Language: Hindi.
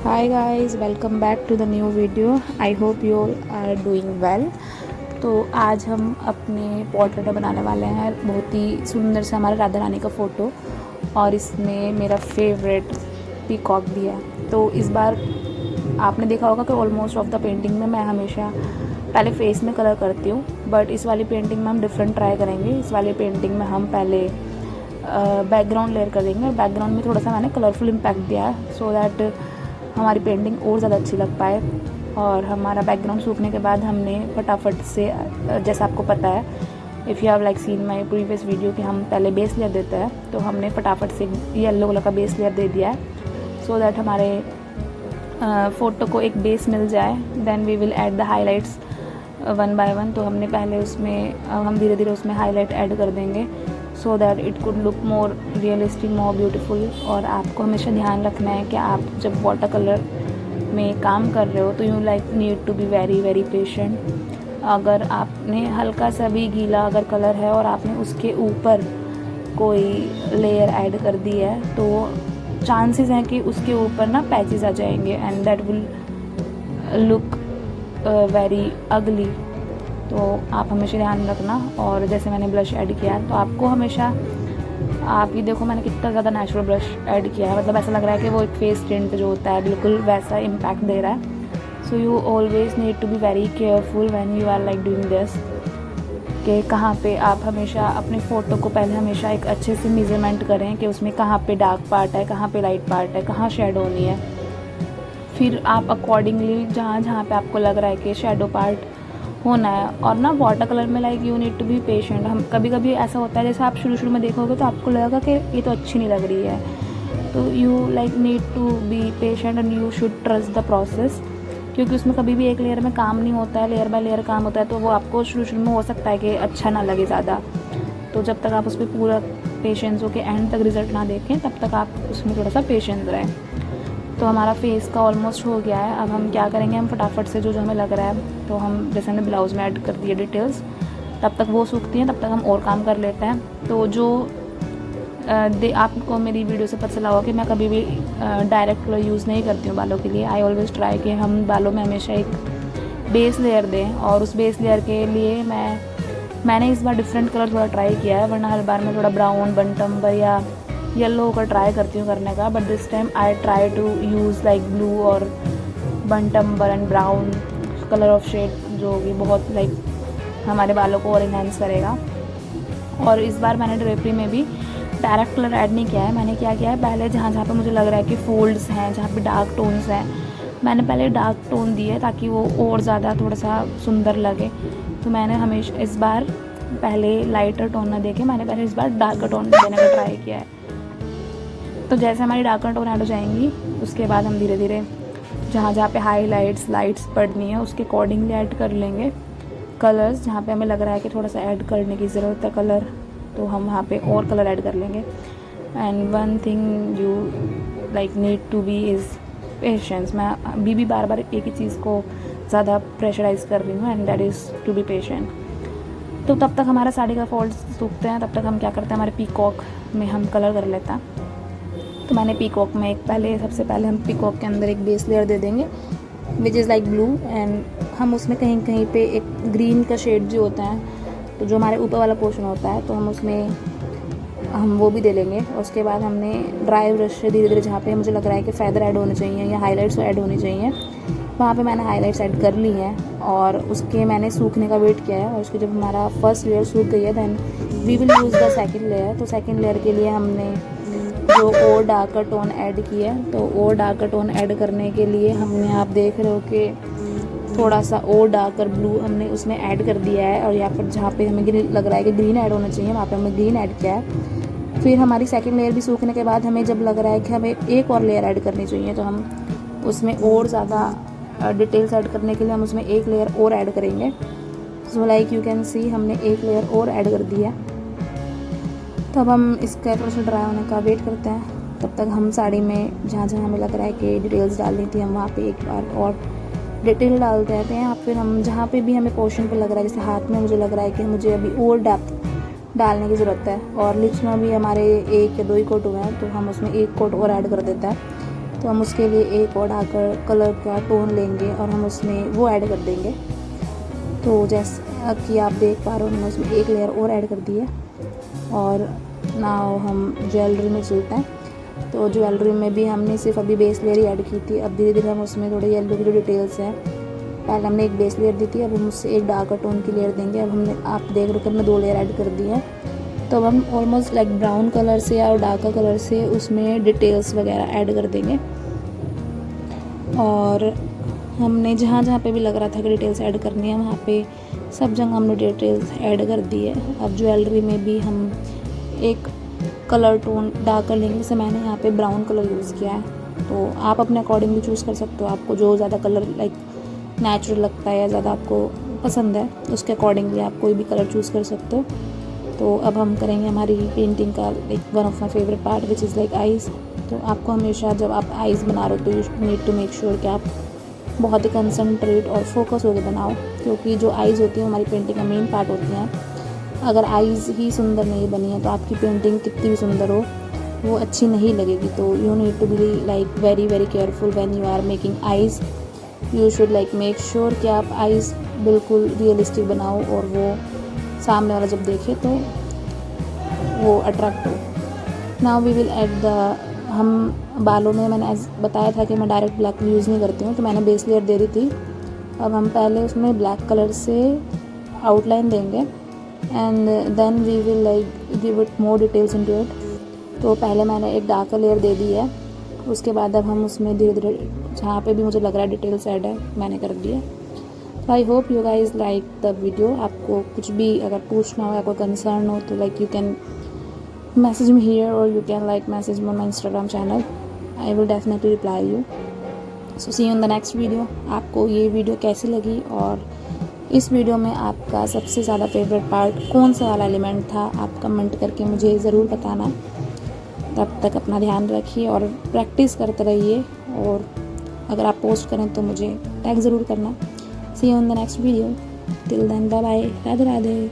Hi guys, welcome back to the new video. I hope you are doing well. तो आज हम अपने पोर्ट्रेट बनाने वाले हैं, बहुत ही सुंदर से हमारे राधा रानी का फ़ोटो, और इसमें मेरा फेवरेट पीकॉक भी है। तो इस बार आपने देखा होगा कि ऑलमोस्ट ऑफ द पेंटिंग में मैं हमेशा पहले फेस में कलर करती हूँ, बट इस वाली पेंटिंग में हम डिफरेंट ट्राई करेंगे। इस वाली पेंटिंग में हम पहले बैकग्राउंड लेयर करेंगे, और बैकग्राउंड में थोड़ा सा मैंने कलरफुल इम्पैक्ट दिया है सो दैट हमारी पेंटिंग और ज़्यादा अच्छी लग पाए। और हमारा बैकग्राउंड सूखने के बाद हमने फटाफट से, जैसा आपको पता है, if you have like seen my previous video, कि हम पहले बेस लेयर देते हैं, तो हमने फटाफट से येलो कलर का बेस लेयर दे दिया है सो दैट हमारे फ़ोटो को एक बेस मिल जाए। Then we will add the highlights one by one. तो हमने पहले उसमें, हम धीरे धीरे उसमें हाईलाइट ऐड कर देंगे so that it could look more realistic, more beautiful. और आपको हमेशा ध्यान रखना है कि आप जब वाटर कलर में काम कर रहे हो तो you like need to be very very patient. अगर आपने हल्का सा भी गीला अगर कलर है और आपने उसके ऊपर कोई लेयर ऐड कर दी है तो चांसेस हैं कि उसके ऊपर ना पैचेस आ जाएंगे and that will look very ugly. तो आप हमेशा ध्यान रखना। और जैसे मैंने ब्लश ऐड किया तो आपको हमेशा, आप ये देखो मैंने कितना ज़्यादा नेचुरल ब्लश ऐड किया है, मतलब ऐसा लग रहा है कि वो एक फेस टिंट जो होता है बिल्कुल वैसा इम्पैक्ट दे रहा है। So you always need to be very careful when you are like doing this, कि कहाँ पे आप हमेशा अपने फ़ोटो को पहले हमेशा एक अच्छे से मेजरमेंट करें कि उसमें कहाँ पे डार्क पार्ट है, कहाँ पे लाइट पार्ट है, कहाँ शेडो होनी है। फिर आप अकॉर्डिंगली जहाँ जहाँ पे आपको लग रहा है कि शेडो पार्ट होना है। और ना वाटर कलर में like you need to be patient. हम कभी कभी ऐसा होता है, जैसे आप शुरू में देखोगे तो आपको लगेगा कि ये तो अच्छी नहीं लग रही है, तो you like need to be patient and you should trust the process, क्योंकि उसमें कभी भी एक लेयर में काम नहीं होता है, लेयर बाय लेयर काम होता है। तो वो आपको शुरू में हो सकता है कि अच्छा ना लगे ज़्यादा, तो जब तक आप उस पर पूरा पेशेंस हो के एंड तक रिजल्ट ना देखें तब तक आप उसमें थोड़ा सा पेशेंस रहें। तो हमारा फेस का ऑलमोस्ट हो गया है। अब हम क्या करेंगे, हम फटाफट से जो हमें लग रहा है, तो हम जैसे हमने ब्लाउज़ में ऐड कर दिए डिटेल्स, तब तक वो सूखती हैं, तब तक हम और काम कर लेते हैं। तो जो आपको मेरी वीडियो से पता चला होगा कि मैं कभी भी डायरेक्ट कलर यूज़ नहीं करती हूँ बालों के लिए। आई ऑलवेज़ ट्राई कि हम बालों में हमेशा एक बेस लेयर दें, और उस बेस लेयर के लिए मैंने इस बार डिफरेंट कलर थोड़ा ट्राई किया है, वरना हर बार मैं थोड़ा ब्राउन, बनटम्बर या येलो का ट्राई करती हूँ करने का। But this time I try to use like blue और बनटम्बर and brown colour of shade, जो कि बहुत लाइक हमारे बालों को और इन्हेंस करेगा। और इस बार मैंने ड्रेपरी में भी डायरेक्ट कलर ऐड नहीं किया है। मैंने क्या किया है, पहले जहाँ जहाँ पे मुझे लग रहा है कि फोल्ड्स हैं, जहाँ पे डार्क टोन्स हैं, मैंने पहले डार्क टोन दिए ताकि वो और ज़्यादा थोड़ा सा सुंदर लगे। तो मैंने हमेशा इस बार पहले लाइटर टोन ना देके मैंने पहले इस बार डार्कर टोन देने का ट्राई किया है। तो जैसे हमारी डार्कर टोन ऐड हो जाएंगी उसके बाद हम धीरे धीरे जहाँ जहाँ पे हाईलाइट्स लाइट्स पड़नी है उसके अकॉर्डिंगली ऐड कर लेंगे कलर्स। जहाँ पे हमें लग रहा है कि थोड़ा सा ऐड करने की ज़रूरत है कलर, तो हम वहाँ पे और कलर ऐड कर लेंगे। And one thing you like need to be is patience. मैं अभी भी बार बार एक ही चीज़ को ज़्यादा प्रेशराइज कर रही हूँ, and that is to be patient. तो तब तक हमारा साड़ी का फोल्ड सूखते हैं, तब तक हम क्या करते हैं, हमारे पीकॉक में हम कलर कर लेते हैं। तो मैंने पीकॉक में सबसे पहले हम पीकॉक के अंदर एक बेस लेयर दे देंगे which is like blue, and हम उसमें कहीं कहीं पे एक ग्रीन का शेड जो होता है, तो जो हमारे ऊपर वाला पोर्शन होता है, तो हम उसमें हम वो भी दे लेंगे। और उसके बाद हमने ड्राई ब्रश से धीरे धीरे जहाँ पे मुझे लग रहा है कि फेदर ऐड होने चाहिए या हाईलाइट्स ऐड होनी चाहिए, वहाँ पे मैंने हाईलाइट्स ऐड कर ली हैं, और उसके मैंने सूखने का वेट किया है। और उसके जब हमारा फर्स्ट लेयर सूख गई है then we will use the second layer. तो सेकंड लेयर के लिए हमने जो और डार्कर टोन ऐड किया है, तो और डार्कर टोन ऐड करने के लिए हमने, आप देख रहे हो कि थोड़ा सा और डार्कर ब्लू हमने उसमें ऐड कर दिया है। और यहाँ पर जहाँ पे हमें लग रहा है कि ग्रीन ऐड होना चाहिए वहाँ पे हमने ग्रीन ऐड किया है। फिर हमारी सेकंड लेयर भी सूखने के बाद हमें जब लग रहा है कि हमें एक और लेयर ऐड करनी चाहिए, तो हम उसमें और ज़्यादा डिटेल्स ऐड करने के लिए हम उसमें एक लेयर और ऐड करेंगे। So like you can see हमने एक लेयर और ऐड कर दिया। तो अब हम इसका थोड़ा सा ड्राई होने का वेट करते हैं। तब तक हम साड़ी में जहाँ जहाँ हमें लग रहा है कि डिटेल्स डालनी थी हम वहाँ पे एक बार और डिटेल डालते रहते हैं। फिर हम जहाँ पे भी हमें पोर्शन पे लग रहा है, जैसे हाथ में मुझे लग रहा है कि मुझे अभी और डेप्थ डालने की ज़रूरत है, और लिप्स में भी हमारे एक या दो ही कोट हुए हैं, तो हम उसमें एक कोट और ऐड कर देते हैं। तो हम उसके लिए एक और डार्क कलर का टोन लेंगे और हम उसमें वो ऐड कर देंगे। तो जैसा कि आप देख पा रहे हो, मैंने उसमें एक लेयर और ऐड कर दी है। और नाउ हम ज्वेलरी में चलते हैं। तो ज्वेलरी में भी हमने सिर्फ अभी बेस लेयर ही ऐड की थी। अब धीरे धीरे हम उसमें थोड़े येलो की जो डिटेल्स हैं, पहले हमने एक बेस लेयर दी थी, अब हम उससे एक डार्कर टोन की लेयर देंगे। अब हमने, आप देख रहे हो कि हमने 2 लेयर ऐड कर दी है। तो अब हम ऑलमोस्ट लाइक ब्राउन कलर से और डार्कर कलर से उसमें डिटेल्स वगैरह ऐड कर देंगे। और हमने जहाँ जहाँ पे भी लग रहा था कि डिटेल्स ऐड करनी है, वहाँ पे सब जगह हमने डिटेल्स ऐड कर दी है। अब ज्वेलरी में भी हम एक कलर टोन डार्कर लेंगे, जैसे मैंने यहाँ पे ब्राउन कलर यूज़ किया है। तो आप अपने अकॉर्डिंग भी चूज़ कर सकते हो, आपको जो ज़्यादा कलर लाइक नेचुरल लगता है या ज़्यादा आपको पसंद है, उसके अकॉर्डिंगली आप कोई भी कलर चूज़ कर सकते हो। तो अब हम करेंगे हमारी पेंटिंग का like one of my favourite part which is like eyes. तो आपको हमेशा जब आप आइज़ बना रहे हो तो you need to make sure कि आप बहुत ही कंसंट्रेट और फोकस होकर बनाओ, क्योंकि जो आइज़ होती है हमारी पेंटिंग का मेन पार्ट होती हैं। अगर आइज़ ही सुंदर नहीं बनी है तो आपकी पेंटिंग कितनी भी सुंदर हो वो अच्छी नहीं लगेगी। तो you need to be like very very careful when you are making eyes. You should like make sure कि आप आइज़ बिल्कुल रियलिस्टिक बनाओ और वो सामने वाला जब देखे तो वो अट्रैक्ट हो। Now we will add the, हम बालों में मैंने बताया था कि मैं डायरेक्ट ब्लैक यूज़ नहीं करती हूँ, तो मैंने बेस लेयर दे दी थी। अब हम पहले उसमें ब्लैक कलर से आउटलाइन देंगे and then we will like give it more details into it. तो पहले मैंने एक डार्कर लेयर दे दी है, उसके बाद अब हम उसमें धीरे धीरे जहाँ पे भी मुझे लग रहा है डिटेल्स ऐड है मैंने कर दिया। तो आई hope you guys like the video. आपको कुछ भी अगर पूछना हो या कोई कंसर्न हो तो like you can message me here और you can like message me on my Instagram channel. I will definitely reply you. So see you in the next video. आपको ये वीडियो कैसी लगी और इस वीडियो में आपका सबसे ज़्यादा फेवरेट पार्ट कौन सा वाला एलिमेंट था, आप कमेंट करके मुझे ज़रूर बताना। तब तक अपना ध्यान रखिए और प्रैक्टिस करते रहिए, और अगर आप पोस्ट करें तो मुझे टैग ज़रूर करना। See you in the next video. Till then bye bye, Radhe Radhe.